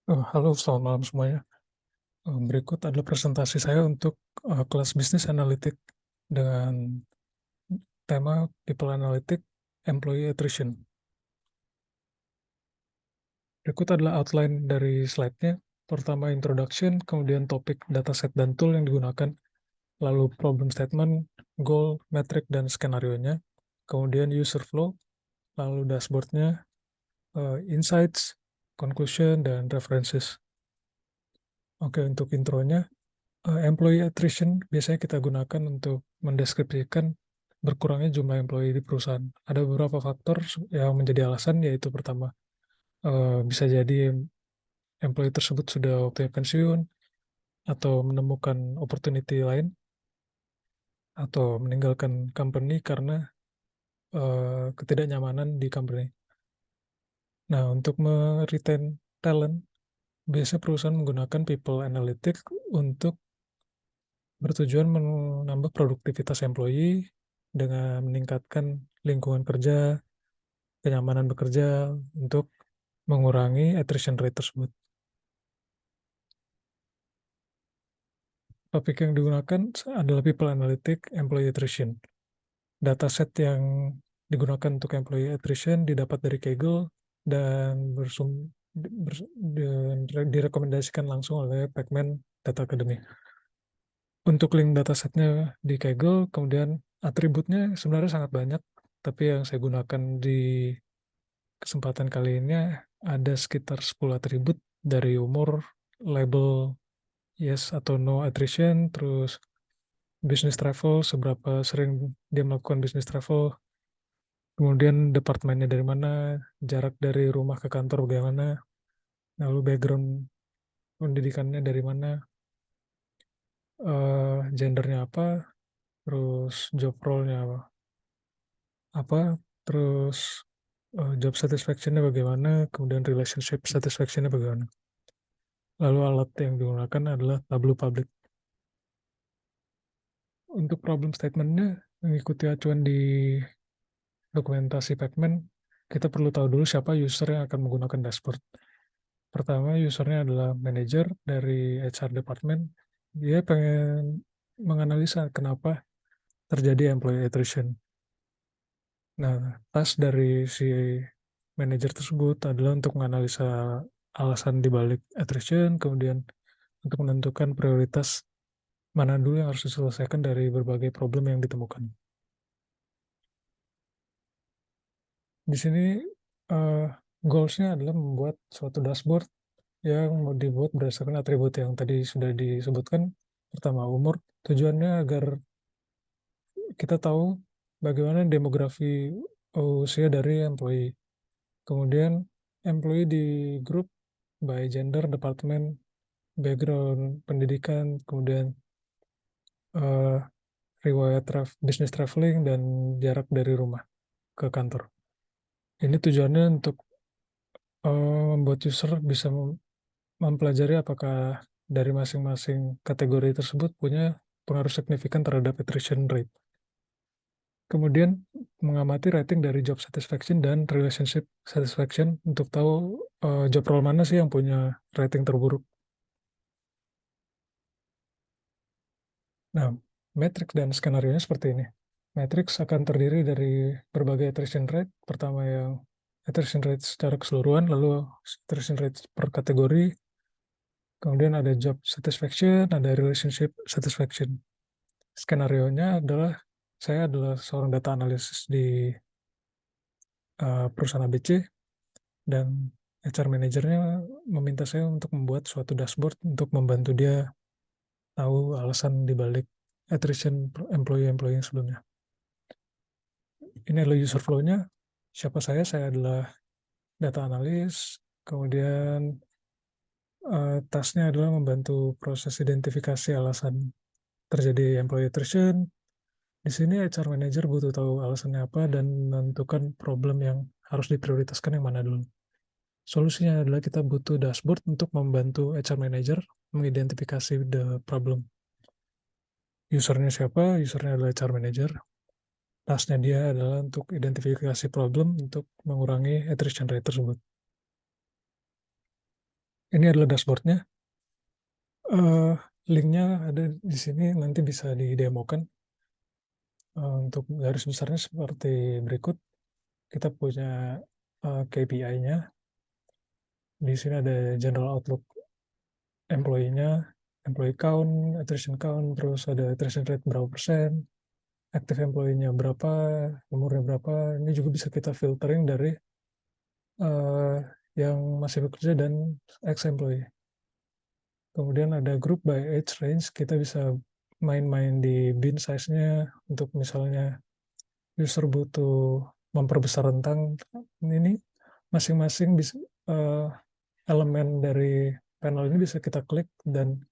Halo, selamat malam semuanya. Berikut adalah presentasi saya untuk kelas bisnis analitik dengan tema People Analytics Employee Attrition. Berikut adalah outline dari slide-nya. Pertama introduction, kemudian topik, dataset, dan tool yang digunakan, lalu problem statement, goal, metric, dan skenario-nya, kemudian user flow, lalu dashboard-nya, insights, conclusion, dan references. Oke, untuk intronya, employee attrition biasanya kita gunakan untuk mendeskripsikan berkurangnya jumlah employee di perusahaan. Ada beberapa faktor yang menjadi alasan, yaitu pertama, bisa jadi employee tersebut sudah waktunya pensiun, atau menemukan opportunity lain, atau meninggalkan company karena ketidaknyamanan di company. Nah, untuk meretain talent, biasanya perusahaan menggunakan people analytics untuk bertujuan menambah produktivitas employee dengan meningkatkan lingkungan kerja, kenyamanan bekerja untuk mengurangi attrition rate tersebut. Topik yang digunakan adalah People Analytics Employee Attrition. Dataset yang digunakan untuk employee attrition didapat dari Kaggle dan direkomendasikan langsung oleh Pacman Data Academy. Untuk link datasetnya di Kaggle, kemudian atributnya sebenarnya sangat banyak, tapi yang saya gunakan di kesempatan kali ini ada sekitar 10 atribut dari umur, label yes atau no attrition, terus business travel, seberapa sering dia melakukan business travel, kemudian departemennya dari mana, jarak dari rumah ke kantor bagaimana, lalu background pendidikannya dari mana, gendernya apa, terus job role-nya apa, terus job satisfaction-nya bagaimana, kemudian relationship satisfaction-nya bagaimana. Lalu alat yang digunakan adalah Tableau Public. Untuk problem statement-nya, mengikuti acuan di dokumentasi Pacman, kita perlu tahu dulu siapa user yang akan menggunakan dashboard. Pertama, usernya adalah manager dari HR department. Dia pengen menganalisa kenapa terjadi employee attrition. Nah, task dari si manager tersebut adalah untuk menganalisa alasan dibalik attrition, kemudian untuk menentukan prioritas mana dulu yang harus diselesaikan dari berbagai problem yang ditemukan. Di sini uh, goals-nya adalah membuat suatu dashboard yang mau dibuat berdasarkan atribut yang tadi sudah disebutkan. Pertama, umur. Tujuannya agar kita tahu bagaimana demografi usia dari employee. Kemudian, employee di grup by gender, departemen, background pendidikan, kemudian uh, riwayat business traveling, dan jarak dari rumah ke kantor. Ini tujuannya untuk membuat user bisa mempelajari apakah dari masing-masing kategori tersebut punya pengaruh signifikan terhadap attrition rate. Kemudian mengamati rating dari job satisfaction dan relationship satisfaction untuk tahu job role mana sih yang punya rating terburuk. Nah, matrix dan skenario-nya seperti ini. Matrix akan terdiri dari berbagai attrition rate. Pertama yang attrition rate secara keseluruhan, lalu attrition rate per kategori, kemudian ada job satisfaction, ada relationship satisfaction. Skenario-nya adalah saya adalah seorang data analysis di perusahaan ABC, dan HR manajernya meminta saya untuk membuat suatu dashboard untuk membantu dia tahu alasan dibalik attrition employee-employee yang sebelumnya. Ini adalah user flow-nya. Siapa saya? Saya adalah data analis. Kemudian tasknya adalah membantu proses identifikasi alasan terjadi employee attrition. Di sini HR manager butuh tahu alasannya apa dan menentukan problem yang harus diprioritaskan yang mana dulu. Solusinya adalah kita butuh dashboard untuk membantu HR manager mengidentifikasi the problem. Usernya siapa? Usernya adalah HR manager. Tasknya dia adalah untuk identifikasi problem untuk mengurangi attrition rate tersebut. Ini adalah dashboardnya. Linknya ada di sini, nanti bisa didemokan. Untuk garis besarnya seperti berikut. Kita punya KPI-nya. Di sini ada general outlook employee-nya, employee count, attrition count, terus ada attrition rate berapa persen, active employee-nya berapa, umurnya berapa. Ini juga bisa kita filtering dari eh, yang masih bekerja dan ex-employee. Kemudian ada group by age range, kita bisa main-main di bin size-nya untuk misalnya user butuh memperbesar rentang ini, masing-masing bisa elemen dari panel ini bisa kita klik dan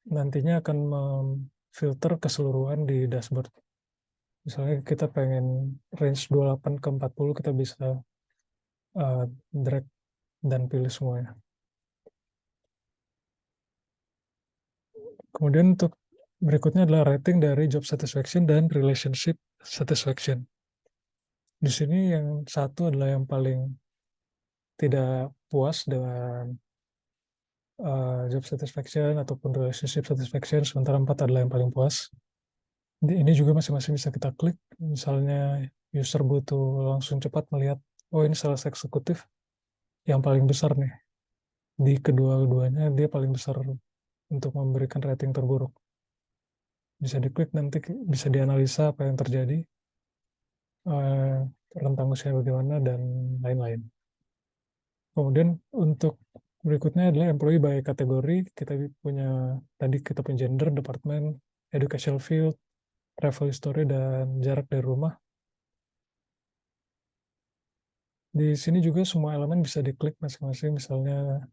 nantinya akan memfilter keseluruhan di dashboard. Misalnya kita pengen range 28 ke 40, kita bisa drag dan pilih semuanya. Kemudian untuk berikutnya adalah rating dari job satisfaction dan relationship satisfaction. Di sini yang satu adalah yang paling tidak puas dengan job satisfaction ataupun relationship satisfaction, sementara 4 adalah yang paling puas. Ini juga masing-masing bisa kita klik. Misalnya user butuh langsung cepat melihat, oh ini sales eksekutif yang paling besar nih. Di kedua-duanya dia paling besar untuk memberikan rating terburuk. Bisa diklik, nanti bisa dianalisa apa yang terjadi, eh, rentang usia bagaimana, dan lain-lain. Kemudian untuk berikutnya adalah employee by kategori. Tadi kita punya gender, department, educational field, travel history, dan jarak dari rumah. Di sini juga semua elemen bisa diklik masing-masing. Misalnya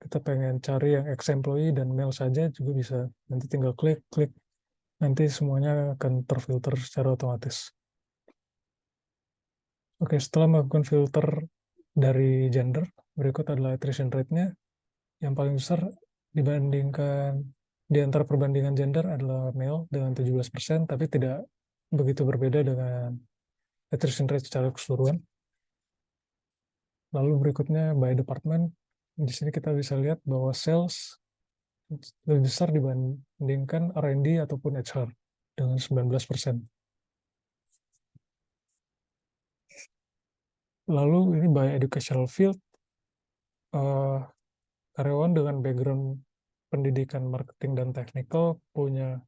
kita pengen cari yang ex-employee dan male saja juga bisa. Nanti tinggal klik, nanti semuanya akan terfilter secara otomatis. Oke, setelah melakukan filter dari gender, berikut adalah attrition rate-nya. Yang paling besar dibandingkan di antara perbandingan gender adalah male dengan 17%, tapi tidak begitu berbeda dengan attrition rate secara keseluruhan. Lalu berikutnya by department. Di sini kita bisa lihat bahwa sales lebih besar dibandingkan R&D ataupun HR dengan 19%. Lalu ini by educational field, uh, karyawan dengan background pendidikan marketing dan technical punya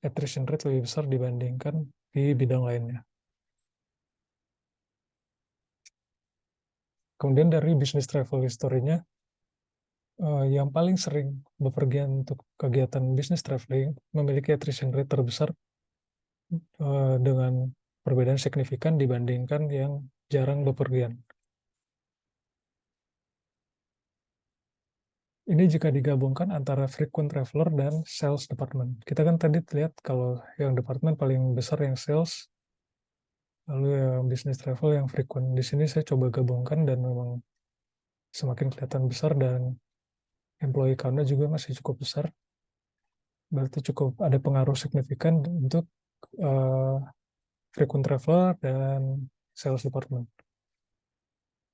attrition rate lebih besar dibandingkan di bidang lainnya. Kemudian dari business travel history-nya, yang paling sering bepergian untuk kegiatan business traveling memiliki attrition rate terbesar dengan perbedaan signifikan dibandingkan yang jarang bepergian. Ini jika digabungkan antara frequent traveler dan sales department. Kita kan tadi lihat kalau yang department paling besar yang sales, lalu yang business travel yang frequent. Di sini saya coba gabungkan dan memang semakin kelihatan besar dan employee count-nya juga masih cukup besar. Berarti cukup ada pengaruh signifikan untuk uh, frequent traveler dan sales department.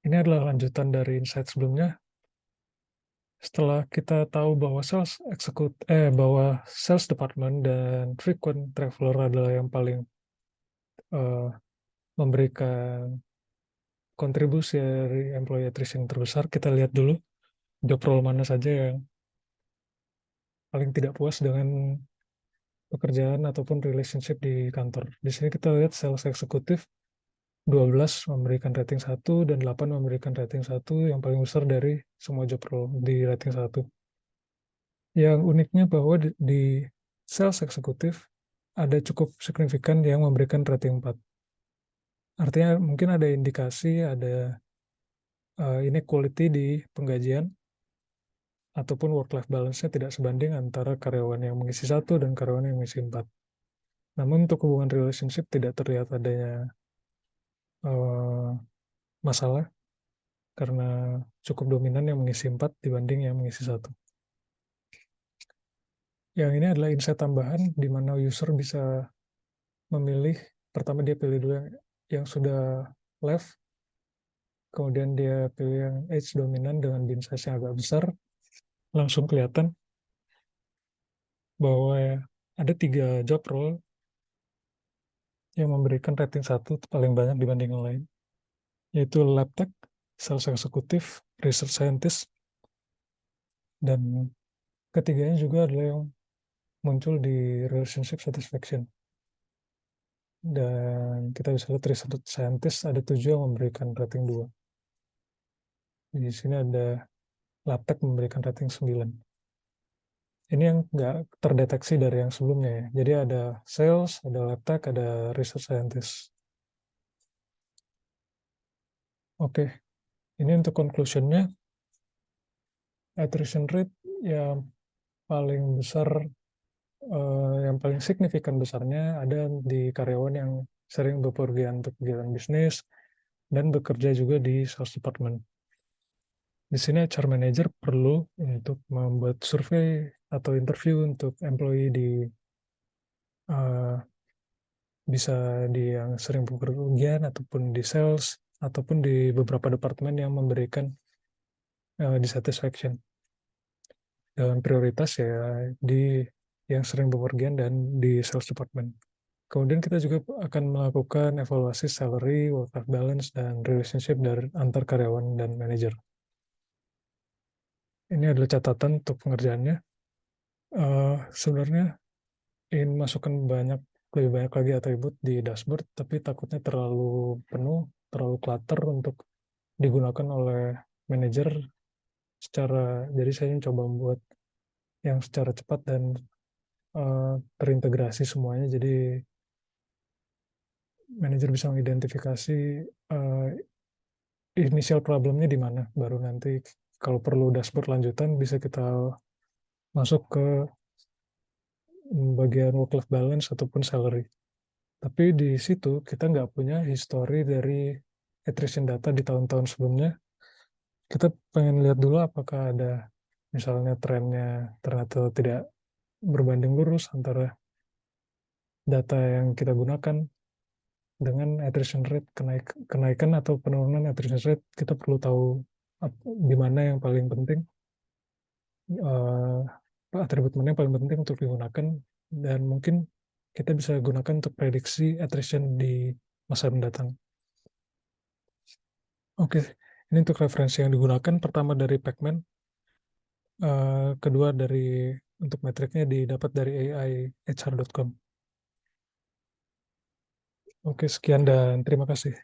Ini adalah lanjutan dari insight sebelumnya. Setelah kita tahu bahwa bahwa sales department dan frequent traveler adalah yang paling uh, memberikan kontribusi dari employee attrition terbesar, kita lihat dulu job role mana saja yang paling tidak puas dengan pekerjaan ataupun relationship di kantor. Di sini kita lihat sales eksekutif 12 memberikan rating 1 dan 8 memberikan rating 1, yang paling besar dari semua job role di rating 1. Yang uniknya bahwa di sales eksekutif ada cukup signifikan yang memberikan rating 4. Artinya mungkin ada indikasi ada inequality di penggajian ataupun work-life balance-nya tidak sebanding antara karyawan yang mengisi 1 dan karyawan yang mengisi 4. Namun untuk hubungan relationship tidak terlihat adanya uh, masalah karena cukup dominan yang mengisi 4 dibanding yang mengisi 1. Yang ini adalah insight tambahan di mana user bisa memilih, pertama dia pilih dulu yang sudah left, kemudian dia pilih yang age dominan dengan bin size yang agak besar, langsung kelihatan bahwa ada 3 job role yang memberikan rating 1 paling banyak dibanding yang lain, yaitu lab tech, sales executive, research scientist, dan ketiganya juga adalah yang muncul di relationship satisfaction. Dan kita bisa lihat research scientist ada 7 yang memberikan rating 2. Di sini ada lab tech memberikan rating 9. Ini yang nggak terdeteksi dari yang sebelumnya ya. Jadi ada sales, ada lab tech, ada research scientist. Oke, ini untuk conclusionnya, attrition rate yang paling besar, yang paling signifikan besarnya ada di karyawan yang sering bepergian untuk kegiatan bisnis dan bekerja juga di sales department. Di sini HR manager perlu untuk membuat survei atau interview untuk employee di bisa di yang sering bepergian ataupun di sales ataupun di beberapa departemen yang memberikan dissatisfaction. Dalam prioritas ya di yang sering bepergian dan di sales department. Kemudian kita juga akan melakukan evaluasi salary, work-life balance, dan relationship dari antar karyawan dan manajer. Ini adalah catatan untuk pengerjaannya. Sebenarnya ingin masukkan lebih banyak lagi atribut di dashboard, tapi takutnya terlalu penuh, terlalu clutter untuk digunakan oleh manajer jadi saya coba membuat yang secara cepat dan terintegrasi semuanya, jadi manajer bisa mengidentifikasi uh, initial problemnya di mana, baru nanti kalau perlu dashboard lanjutan bisa kita masuk ke bagian work-life balance ataupun salary. Tapi di situ kita nggak punya history dari attrition data di tahun-tahun sebelumnya. Kita pengen lihat dulu apakah ada misalnya trennya ternyata tidak berbanding lurus antara data yang kita gunakan dengan attrition rate, kenaikan atau penurunan attrition rate. Kita perlu tahu di mana yang paling penting, atribut mana yang paling penting untuk digunakan, dan mungkin kita bisa gunakan untuk prediksi attrition di masa mendatang. Oke, ini untuk referensi yang digunakan. Pertama dari Pacman, kedua untuk metriknya didapat dari aihr.com. Oke, sekian dan terima kasih.